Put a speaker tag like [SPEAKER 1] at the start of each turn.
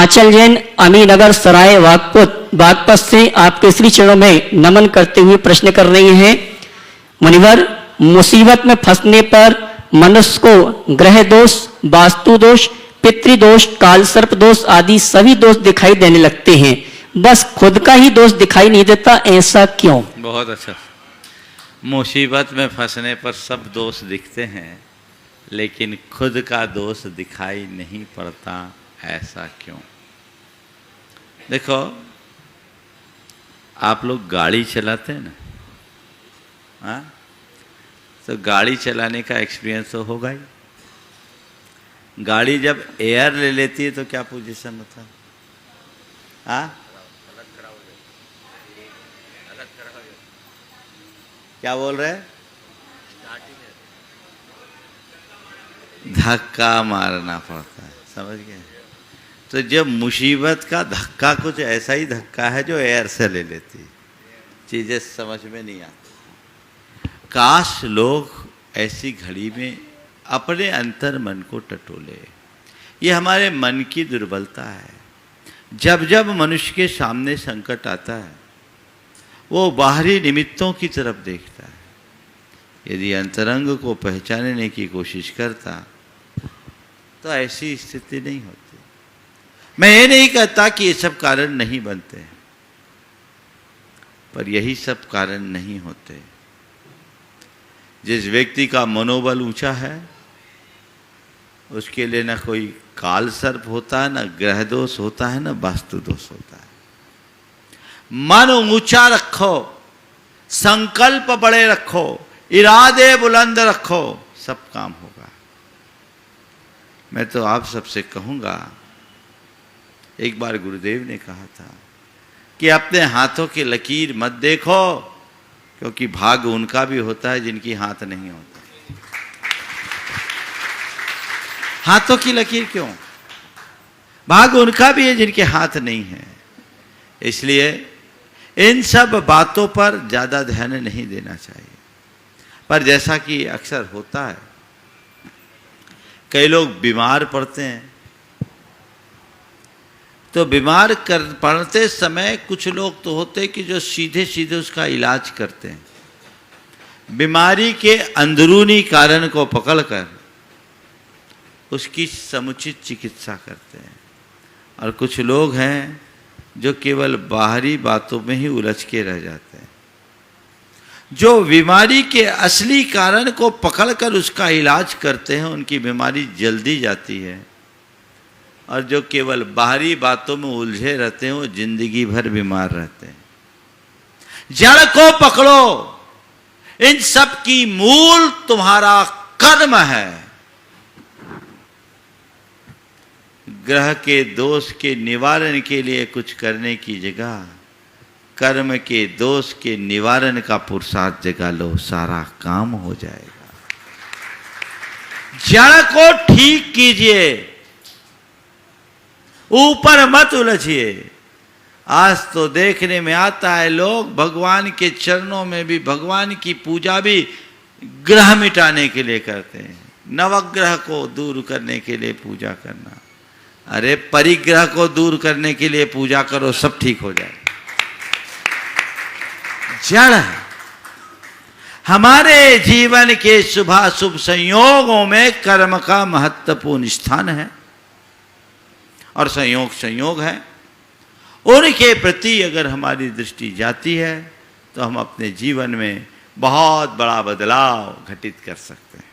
[SPEAKER 1] आंचल जैन अमीनगर सराय बागपत से आपके श्री चरणों में नमन करते हुए प्रश्न कर रही हैं। मुनिवर, मुसीबत में फंसने पर मनुष्य को ग्रह दोष, वास्तु दोष, पितृदोष, काल सर्प दोष आदि सभी दोष दिखाई देने लगते हैं, बस खुद का ही दोष दिखाई नहीं देता, ऐसा क्यों?
[SPEAKER 2] बहुत अच्छा। मुसीबत में फंसने पर सब दोष दिखते हैं, लेकिन खुद का दोष दिखाई नहीं पड़ता, ऐसा क्यों? देखो, आप लोग गाड़ी चलाते हैं ना, हाँ? तो गाड़ी चलाने का एक्सपीरियंस तो होगा ही। गाड़ी जब एयर ले लेती है तो क्या पोजीशन होता है? हाँ? क्या बोल रहे हैं? धक्का मारना पड़ता है, समझ गए? तो जब मुसीबत का धक्का कुछ ऐसा ही धक्का है जो एयर से ले लेती है, चीजें समझ में नहीं आती। काश लोग ऐसी घड़ी में अपने अंतर मन को टटोले। ये हमारे मन की दुर्बलता है। जब जब मनुष्य के सामने संकट आता है, वो बाहरी निमित्तों की तरफ देखता है। यदि अंतरंग को पहचानने की कोशिश करता तो ऐसी स्थिति नहीं होती। मैं ये नहीं कहता कि ये सब कारण नहीं बनते हैं, पर यही सब कारण नहीं होते। जिस व्यक्ति का मनोबल ऊंचा है, उसके लिए ना कोई काल सर्प होता है, ना ग्रह दोष होता है, ना वास्तु दोष होता है। मन ऊंचा रखो, संकल्प बड़े रखो, इरादे बुलंद रखो, सब काम होगा। मैं तो आप सबसे कहूंगा, एक बार गुरुदेव ने कहा था कि अपने हाथों की लकीर मत देखो, क्योंकि भाग्य उनका भी होता है जिनकी हाथ नहीं होता। हाथों की लकीर क्यों? भाग्य उनका भी है जिनके हाथ नहीं है। इसलिए इन सब बातों पर ज्यादा ध्यान नहीं देना चाहिए। पर जैसा कि अक्सर होता है, कई लोग बीमार पड़ते हैं, तो बीमार पड़ते समय कुछ लोग तो होते हैं कि जो सीधे सीधे उसका इलाज करते हैं, बीमारी के अंदरूनी कारण को पकड़कर उसकी समुचित चिकित्सा करते हैं। और कुछ लोग हैं जो केवल बाहरी बातों में ही उलझ के रह जाते हैं। जो बीमारी के असली कारण को पकड़कर उसका इलाज करते हैं, उनकी बीमारी जल्दी जाती है। और जो केवल बाहरी बातों में उलझे रहते हैं, वो जिंदगी भर बीमार रहते हैं। जड़ को पकड़ो। इन सब की मूल तुम्हारा कर्म है। ग्रह के दोष के निवारण के लिए कुछ करने की जगह कर्म के दोष के निवारण का पुरुषार्थ जगा लो, सारा काम हो जाएगा। जड़ को ठीक कीजिए, ऊपर मत उलझिए। आज तो देखने में आता है लोग भगवान के चरणों में भी, भगवान की पूजा भी ग्रह मिटाने के लिए करते हैं। नवग्रह को दूर करने के लिए पूजा करना। अरे परिग्रह को दूर करने के लिए पूजा करो, सब ठीक हो जाए। जड़ है। हमारे जीवन के शुभाशुभ संयोगों में कर्म का महत्वपूर्ण स्थान है और संयोग है। उनके प्रति अगर हमारी दृष्टि जाती है तो हम अपने जीवन में बहुत बड़ा बदलाव घटित कर सकते हैं।